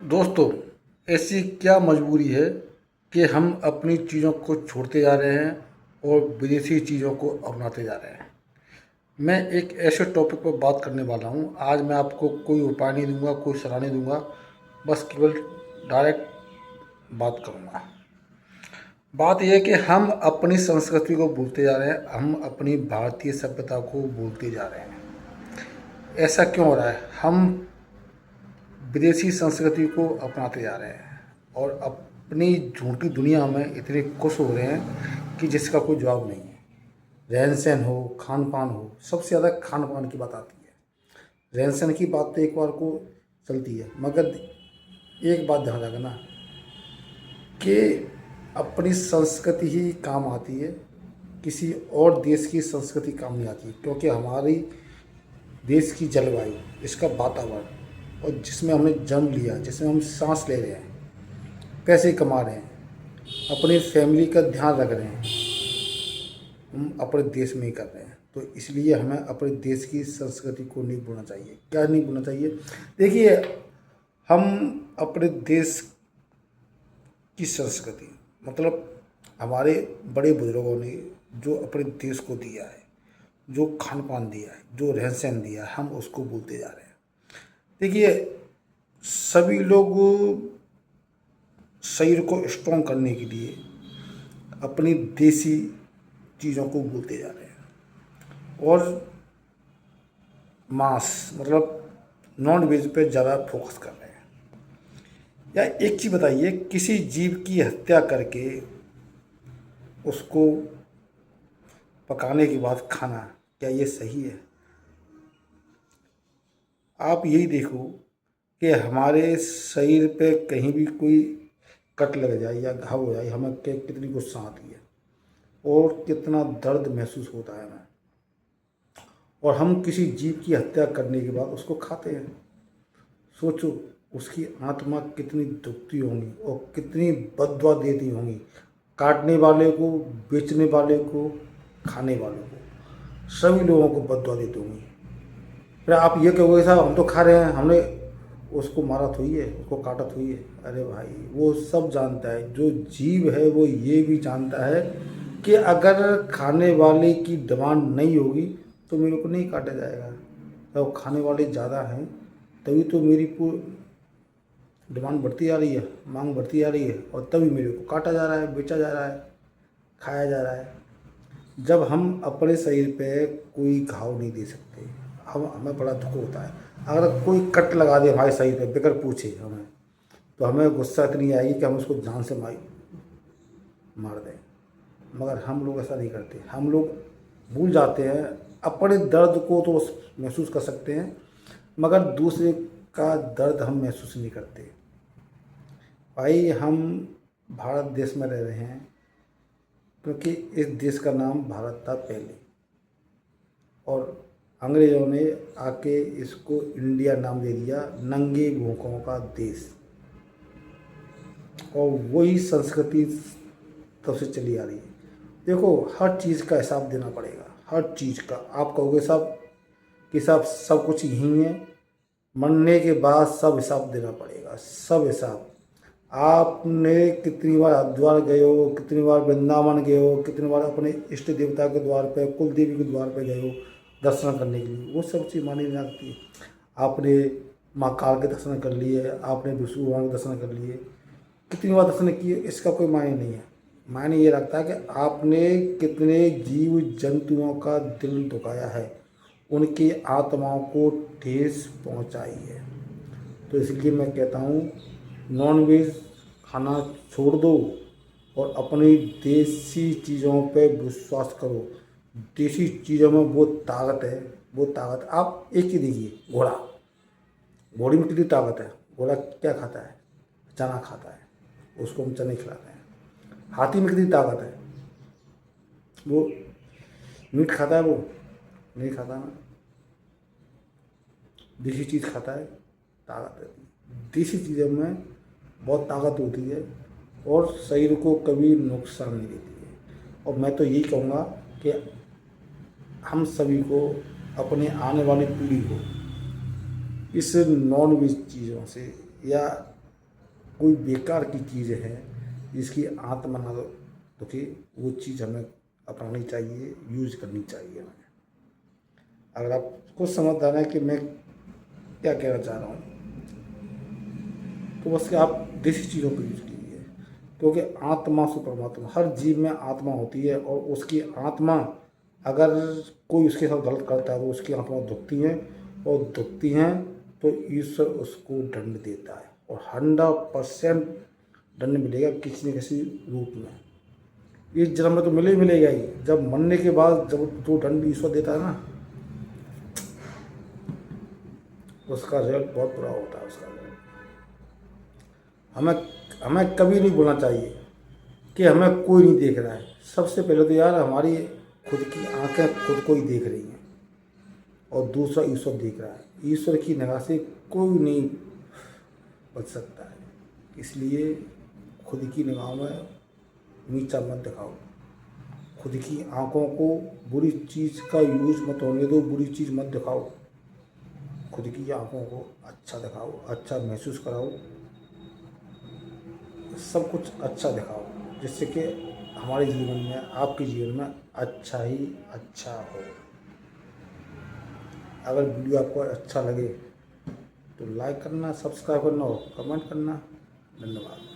दोस्तों, ऐसी क्या मजबूरी है कि हम अपनी चीज़ों को छोड़ते जा रहे हैं और विदेशी चीज़ों को अपनाते जा रहे हैं। मैं एक ऐसे टॉपिक पर बात करने वाला हूँ। आज मैं आपको कोई उपाय नहीं दूंगा, कोई सलाह नहीं दूंगा, बस केवल डायरेक्ट बात करूँगा। बात यह है कि हम अपनी संस्कृति को भूलते जा रहे हैं, हम अपनी भारतीय सभ्यता को भूलते जा रहे हैं। ऐसा क्यों हो रहा है? हम विदेशी संस्कृति को अपनाते जा रहे हैं और अपनी झूठी दुनिया में इतने खुश हो रहे हैं कि जिसका कोई जवाब नहीं है। रहन सहन हो, खान पान हो, सबसे ज़्यादा खान पान की बात आती है। रहन सहन की बात तो एक बार को चलती है, मगर एक बात ध्यान रखना कि अपनी संस्कृति ही काम आती है, किसी और देश की संस्कृति काम नहीं आती, क्योंकि हमारी देश की जलवायु, इसका वातावरण और जिसमें हमने जन्म लिया, जिसमें हम सांस ले रहे हैं, पैसे कमा रहे हैं, अपनी फैमिली का ध्यान रख रहे हैं, हम अपने देश में ही कर रहे हैं। तो इसलिए हमें अपने देश की संस्कृति को नहीं भूलना चाहिए। क्या नहीं भूलना चाहिए? देखिए, हम अपने देश की संस्कृति, मतलब हमारे बड़े बुजुर्गों ने जो अपने देश को दिया है, जो खान पान दिया है, जो रहन सहन दिया है, हम उसको भूलते जा रहे हैं। देखिए, सभी लोग शरीर को स्ट्रॉन्ग करने के लिए अपनी देसी चीज़ों को भूलते जा रहे हैं और मांस, मतलब नॉन वेज पे ज़्यादा फोकस कर रहे हैं। या एक चीज़ बताइए, किसी जीव की हत्या करके उसको पकाने के बाद खाना, क्या ये सही है? आप यही देखो कि हमारे शरीर पे कहीं भी कोई कट लग जाए या घाव हो जाए, हमें कितनी गुस्सा आती है और कितना दर्द महसूस होता है हमें। और हम किसी जीव की हत्या करने के बाद उसको खाते हैं। सोचो, उसकी आत्मा कितनी दुखती होंगी और कितनी बददुआ देती होंगी, काटने वाले को, बेचने वाले को, खाने वालों को, सभी लोगों को बददुआ देती होंगी। फिर आप ये कहोगे साहब हम तो खा रहे हैं, हमने उसको मारा थोड़ी है, उसको काटा थोड़ी है। अरे भाई, वो सब जानता है, जो जीव है वो ये भी जानता है कि अगर खाने वाले की डिमांड नहीं होगी तो मेरे को नहीं काटा जाएगा। जब खाने वाले ज़्यादा हैं तभी तो मेरी डिमांड बढ़ती जा रही है, मांग बढ़ती जा रही है, और तभी मेरे को काटा जा रहा है, बेचा जा रहा है, खाया जा रहा है। जब हम अपने शरीर पे कोई घाव नहीं दे सकते, हमें बड़ा दुख होता है। अगर कोई कट लगा दे हमारे शरीर पे बगैर पूछे हमें, तो हमें गुस्सा इतनी आएगी कि हम उसको जान से मार दें। मगर हम लोग ऐसा नहीं करते। हम लोग भूल जाते हैं। अपने दर्द को तो महसूस कर सकते हैं, मगर दूसरे का दर्द हम महसूस नहीं करते। भाई, हम भारत देश में रह रहे हैं क्योंकि इस देश का नाम भारत था पहले, और अंग्रेज़ों ने आके इसको इंडिया नाम दे दिया, नंगे भूखों का देश। और वही संस्कृति तब से चली आ रही है। देखो, हर चीज़ का हिसाब देना पड़ेगा, हर चीज़ का। आप कहोगे साहब कि साहब सब कुछ यहीं है, मरने के बाद सब हिसाब देना पड़ेगा, सब हिसाब। आपने कितनी बार हरिद्वार गए हो, कितनी बार वृंदावन गए हो, कितनी बार अपने इष्ट देवता के द्वार पे, कुल देवी के द्वार पे गए हो दर्शन करने के लिए, वो सब चीज़ मानी नहीं जाती। आपने माँ काल के दर्शन कर लिए, आपने विष्णु भगवान के दर्शन कर लिए, कितनी बार दर्शन किए, इसका कोई मायने नहीं है। मायने ये रखता है कि आपने कितने जीव जंतुओं का दिल दुखाया है, उनकी आत्माओं को ठेस पहुंचाई है। तो इसलिए मैं कहता हूँ, नॉन वेज खाना छोड़ दो और अपनी देसी चीज़ों पे विश्वास करो। देसी चीज़ों में वो ताकत है, वो ताकत। आप एक ही देखिए, घोड़ा, घोड़ी में कितनी ताकत है। घोड़ा क्या खाता है? चना खाता है, उसको हम चने खिलाते हैं। हाथी में कितनी ताकत है? वो मीट खाता है? वो नहीं खाता ना, देसी चीज़ खाता है, ताकत रहती है। देसी चीज़ों में बहुत ताकत होती है और शरीर को कभी नुकसान नहीं देती है। और मैं तो यही कहूँगा कि हम सभी को, अपने आने वाली पीढ़ी को, इस नॉन वेज चीज़ों से या कोई बेकार की चीज़ है जिसकी आत्मा ना दुखे, वो चीज़ हमें अपनानी चाहिए, यूज करनी चाहिए हमें। अगर आप कुछ समझदार हैं कि मैं क्या कहना चाह रहा हूँ, तो बस कि आप देसी चीज़ों को यूज कीजिए, क्योंकि आत्मा से परमात्मा, हर जीव में आत्मा होती है, और उसकी आत्मा अगर कोई उसके साथ गलत करता है तो उसकी आत्मा दुखती है, और दुखती हैं तो ईश्वर उसको दंड देता है, और 100% दंड मिलेगा किसी न किसी रूप में। इस जन्म में तो मिले ही मिलेगा ही, जब मरने के बाद जब जो दंड ईश्वर देता है ना, उसका रिजल्ट बहुत बुरा होता है। उसका हमें हमें कभी नहीं बोलना चाहिए कि हमें कोई नहीं देख रहा है। सबसे पहले तो यार हमारी खुद की आंखें खुद को ही देख रही हैं, और दूसरा ईश्वर देख रहा है। ईश्वर की निगाह से कोई नहीं बच सकता है, इसलिए खुद की निगाह में नीचा मत दिखाओ, खुद की आंखों को बुरी चीज़ का यूज मत होने दो, बुरी चीज़ मत दिखाओ, खुद की आंखों को अच्छा दिखाओ, अच्छा महसूस कराओ, सब कुछ अच्छा दिखाओ, जिससे कि हमारे जीवन में, आपके जीवन में अच्छा ही अच्छा हो। अगर वीडियो आपको अच्छा लगे तो लाइक करना, सब्सक्राइब करना और कमेंट करना। धन्यवाद।